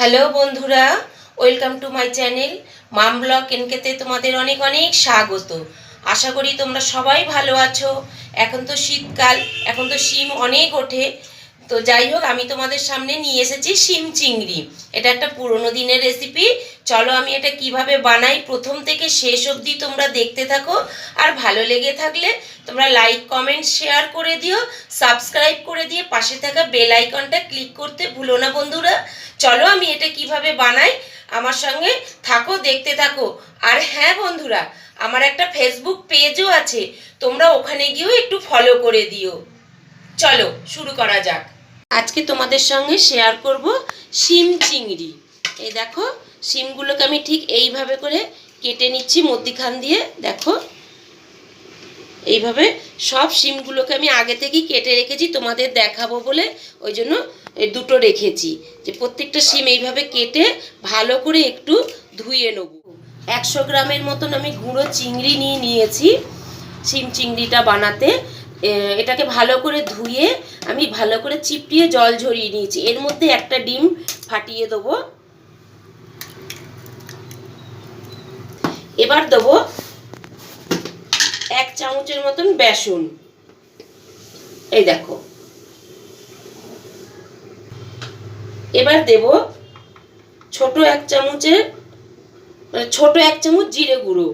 Hello বন্ধুরা, welcome to my channel mom blog এনকেতে তোমাদের অনেক অনেক স্বাগত। আশা করি তোমরা সবাই ভালো আছো। এখন তো শীতকাল, এখন তো শিম অনেক ওঠে। তো যাই হোক, আমি তোমাদের সামনে নিয়ে এসেছি শিম চিংড়ি। এটা একটা পুরনো দিনের রেসিপি। চলো আমি এটা কিভাবে বানাই প্রথম থেকে শেষ অবধি তোমরা দেখতে থাকো। আর ভালো লেগে থাকলে তোমরা লাইক কমেন্ট শেয়ার করে দিও, সাবস্ক্রাইব করে দিয়ে পাশে থাকা বেল আইকনটা ক্লিক করতে ভুলো না বন্ধুরা। চলো আমি এটা কিভাবে বানাই আমার সঙ্গে থাকো, দেখতে থাকো। আর হ্যাঁ বন্ধুরা, আমার একটা ফেসবুক পেজও আছে, তোমরা ওখানে গিয়েও একটু ফলো করে দিও। চলো শুরু করা যাক। আজকে তোমাদের সঙ্গে শেয়ার করব শিম চিংড়ি। এই দেখো, শিমগুলোকে আমি ঠিক এইভাবে করে কেটে নিচ্ছি মধ্যিখান দিয়ে। দেখো এইভাবে সব শিমগুলোকে আমি আগে থেকেই কেটে রেখেছি, তোমাদের দেখাবো বলে ওই জন্য দুটো রেখেছি। যে প্রত্যেকটা শিম এইভাবে কেটে ভালো করে একটু ধুয়ে নেব। 100 গ্রামের মতন আমি গুঁড়ো চিংড়ি নিয়েছি শিম চিংড়িটা বানাতে। এটাকে ভালো করে ধুয়ে আমি ভালো করে চিপড়িয়ে জল ঝরিয়ে নিয়েছি। এর মধ্যে একটা ডিম ফাটিয়ে দেবো। এবার দেবো 1 চামচের মতন বেসন। এই দেখো, এবার দেব ছোট 1 চামচের ছোট 1 চামচ জিরে গুঁড়ো,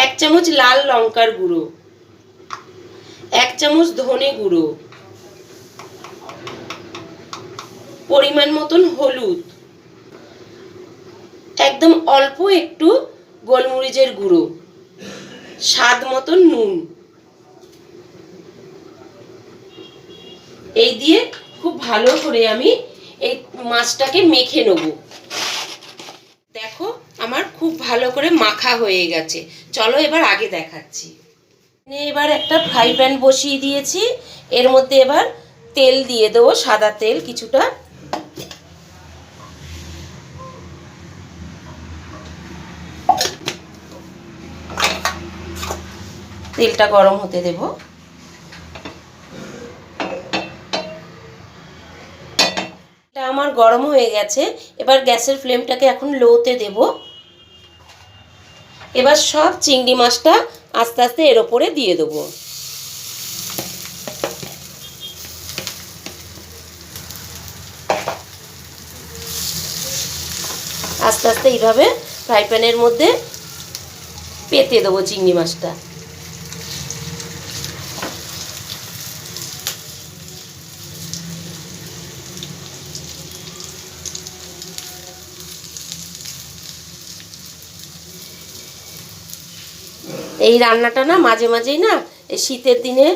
1 চামচ লাল লঙ্কার গুঁড়ো, 1 চামচ ধনে গুঁড়ো, পরিমাণ মতন হলুদ, একদম অল্প একটু গোলমরিচের গুঁড়ো, স্বাদ মতন নুন। এই দিয়ে খুব ভালো করে আমি এই মাছটাকে মেখে নেব। দেখো আমার খুব ভালো করে মাখা হয়ে গেছে। চলো এবার আগে দেখাচ্ছি। এবার একটা ফ্রাই প্যান বসিয়ে দিয়েছি। এর মধ্যে এবার তেল দিয়ে দেবো, সাদা তেল কিছুটা। তেলটা গরম হতে দেব। এটা আমার গরম হয়ে গেছে। এবার গ্যাসের ফ্লেমটাকে এখন লোতে দেব। এবার সব চিংড়ি মাছটা আস্তে আস্তে এর ওপরে দিয়ে দেবো। আস্তে আস্তে এইভাবে ফ্রাই প্যানের মধ্যে পেতে দেবো চিংড়ি মাছটা। এই রান্নাটা না মাঝে মাঝেই না এই শীতের দিনে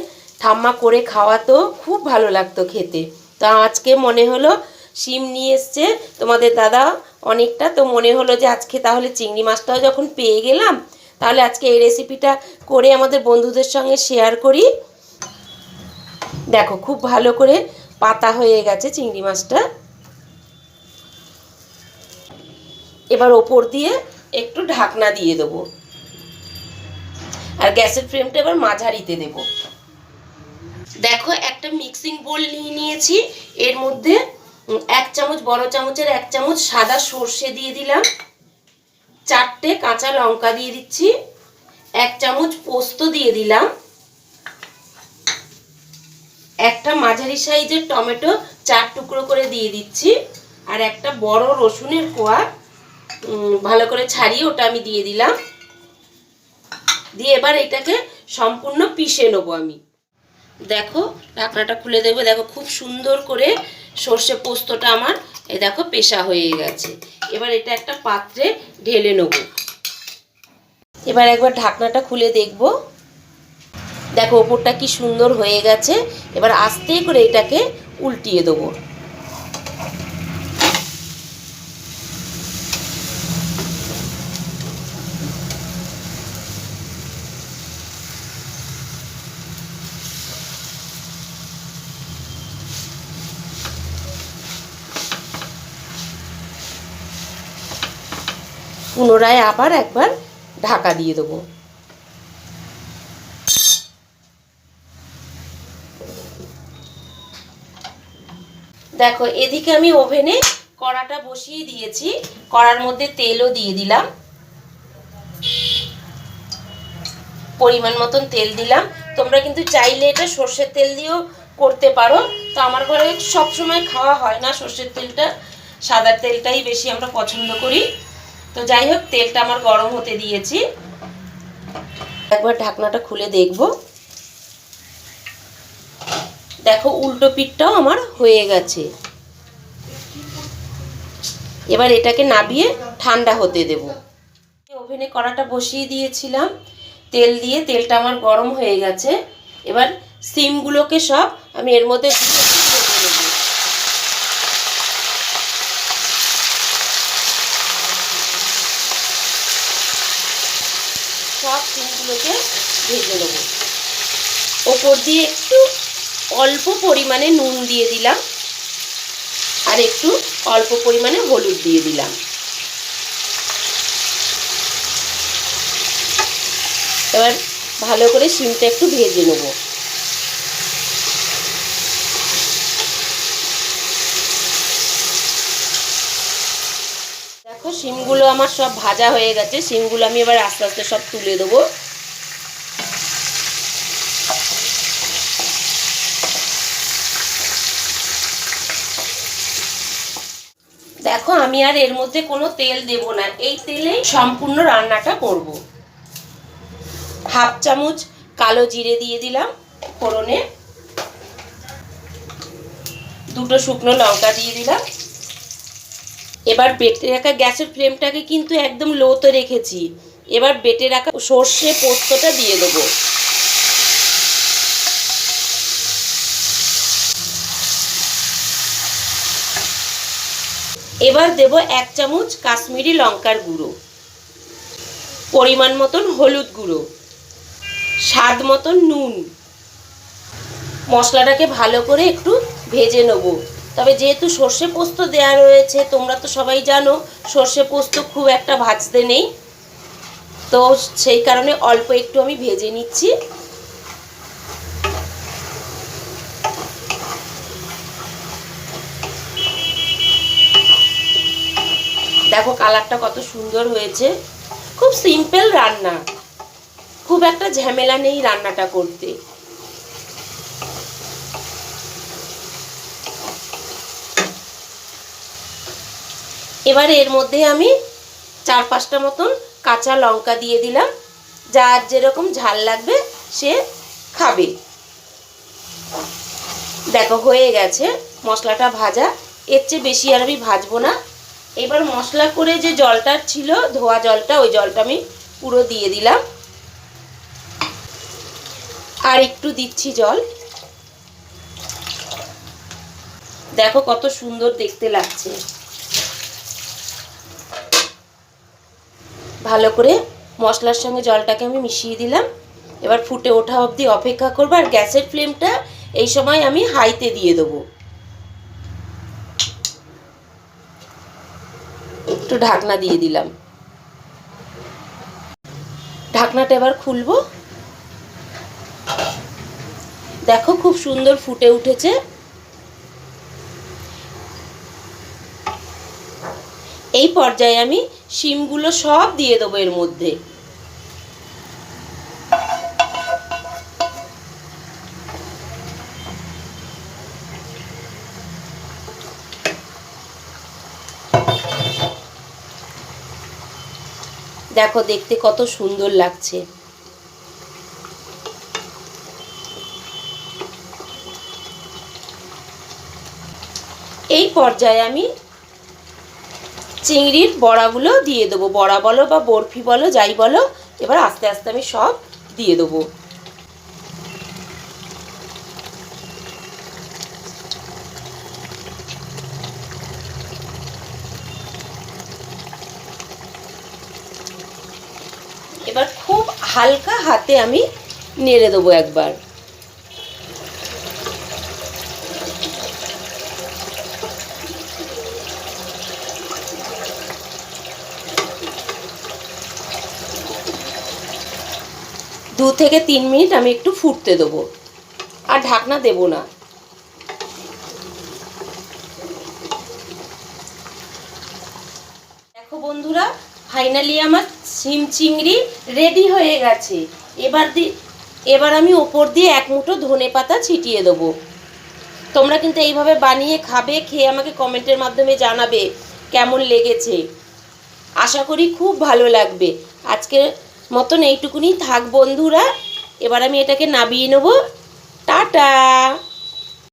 ঠাম্মা করে খাওয়াতো, খুব ভালো লাগতো খেতে। তো আজকে মনে হলো, শিম নিয়ে এসছে তোমাদের দাদা অনেকটা, তো মনে হলো যে আজকে তাহলে চিংড়ি মাছটাও যখন পেয়ে গেলাম, তাহলে আজকে এই রেসিপিটা করে আমাদের বন্ধুদের সঙ্গে শেয়ার করি। দেখো খুব ভালো করে পাতা হয়ে গেছে চিংড়ি মাছটা। এবার ওপর দিয়ে একটু ঢাকনা দিয়ে দেবো। আর গ্যাসের ফ্লেমটা এবার মাঝারিতে দেব। দেখো একটা মিক্সিং বোল নিয়েছি। এর মধ্যে 1 চামচ, বড় চামচের 1 চামচ সাদা সর্ষে দিয়ে দিলাম, 4টে কাঁচা লঙ্কা দিয়ে দিচ্ছি, 1 চামচ পোস্ত দিয়ে দিলাম, একটা মাঝারি সাইজের টমেটো 4 টুকরো করে দিয়ে দিচ্ছি, আর একটা বড় রসুনের কোয়া ভালো করে ছাড়িয়ে ওটা আমি দিয়ে দিলাম। দিয়ে এবার এটাকে সম্পূর্ণ পিষে নেবো আমি। দেখো ঢাকনাটা খুলে দেবো। দেখো খুব সুন্দর করে সর্ষে পোস্তটা আমার এই দেখো পেশা হয়ে গেছে। এবার এটা একটা পাত্রে ঢেলে নেব। এবার একবার ঢাকনাটা খুলে দেখব। দেখো ওপরটা কি সুন্দর হয়ে গেছে। এবার আস্তে করে এটাকে উল্টিয়ে দেবো। পুনরায় আবার একবার ঢাকা দিয়ে দেবো। দেখো এদিকে আমি ওভেনে কড়াটা বসিয়ে দিয়েছি, কড়ার মধ্যে তেলও দিয়ে দিলাম, পরিমাণ মতন তেল দিলাম। তোমরা কিন্তু চাইলে এটা সর্ষের তেল দিয়েও করতে পারো, তো আমার ঘরে সবসময় খাওয়া হয় না সর্ষের তেলটা, সাদা তেলটাই বেশি আমরা পছন্দ করি। তো যাই হোক, তেলটা আমার গরম হতে দিয়েছি, একবার ঢাকনাটা খুলে দেখব। দেখো উল্টো পিঠটাও আমার হয়ে গেছে। এবার এটাকে নাবিয়ে ঠান্ডা হতে দেব। ওভেনে কড়াটা বসিয়ে দিয়েছিলাম তেল দিয়ে, তেলটা আমার গরম হয়ে গেছে। এবার সিমগুলোকে সব আমি এর মধ্যে দিয়ে ভেজে নেব। সব সিমগুলোকে ভেজে নেব। ওপর দিয়ে একটু অল্প পরিমাণে নুন দিয়ে দিলাম, আর একটু অল্প পরিমাণে হলুদ দিয়ে দিলাম। এবার ভালো করে সিমটা একটু ভেজে নেব। দেখো সিমগুলো আমার সব ভাজা হয়ে গেছে, সিমগুলো আমি এবার আস্তে আস্তে সব তুলে দেবো। দেখো আমি আর এর মধ্যে কোনো তেল দেব না, এই তেলেই সম্পূর্ণ রান্নাটা করব। হাফ চামচ কালো জিরে দিয়ে দিলাম ফোড়নে, দুটো শুকনো লঙ্কা দিয়ে দিলাম। এবার বেটে রাখা, গ্যাসের ফ্লেমটাকে কিন্তু একদম লোতে রেখেছি, এবার বেটে রাখা সর্ষে পোস্তটা দিয়ে দেবো। এবার দেব 1 চামচ কাশ্মীরি লঙ্কার গুঁড়ো, পরিমাণ মতন হলুদ গুঁড়ো, স্বাদ মতন নুন। মশলাটাকে ভালো করে একটু ভেজে নেব। তবে যেহেতু সর্ষে পোস্ত দেওয়া রয়েছে, তোমরা তো সবাই জানো সর্ষে পোস্ত খুব একটা ভাজতে নেই, তো সেই কারণে অল্প একটু আমি ভেজে নিচ্ছি। দেখো কালারটা কত সুন্দর হয়েছে। খুব সিম্পল রান্না, খুব একটা ঝামেলা নেই রান্নাটা করতে। এবার এর মধ্যে আমি 4-5টা মতন কাঁচা লঙ্কা দিয়ে দিলাম, যার যেরকম ঝাল লাগবে সে খাবে। দেখো হয়ে গেছে মশলাটা ভাজা, এর চেয়ে বেশি আর আমি ভাজবো না। এবার মশলা করে যে জলটা ছিল, ধোয়া জলটা, ওই জলটা আমি পুরো দিয়ে দিলাম, আর একটু দিচ্ছি জল। দেখো কত সুন্দর দেখতে লাগছে। ভালো করে মশলার সঙ্গে জলটাকে আমি মিশিয়ে দিলাম। এবার ফুটে ওঠা অবধি অপেক্ষা করবো, আর গ্যাসের ফ্লেমটা এই সময় আমি হাইতে দিয়ে দেবো। একটু ঢাকনা দিয়ে দিলাম, ঢাকনাটা এবার খুলবো। দেখো খুব সুন্দর ফুটে উঠেছে। এই পর্যায়ে আমি শিমগুলো সব দিয়ে দেবো এর মধ্যে। দেখো দেখতে কত সুন্দর লাগছে। এই পর্যায়ে আমি চিংড়ির বড়াগুলো দিয়ে দেবো, বড়া বলো বা বরফি বলো, যাই বলো। এবার আস্তে আস্তে আমি সব দিয়ে দেবো। এবার খুব হালকা হাতে আমি নেড়ে দেবো একবার। দু থেকে 3 মিনিট আমি একটু ফুটতে দেবো, আর ঢাকনা দেব না। দেখো বন্ধুরা, ফাইনালি আমার শিম চিংড়ি রেডি হয়ে গেছে। এবার আমি ওপর দিয়ে এক মুঠো ধনেপাতা ছিটিয়ে দেবো। তোমরা কিন্তু এইভাবে বানিয়ে খাবে, খেয়ে আমাকে কমেন্টের মাধ্যমে জানাবে কেমন লেগেছে। আশা করি খুব ভালো লাগবে। আজকের মতন এইটুকুনি থাক বন্ধুরা। এবার আমি এটাকে নামিয়ে নেব। টাটা।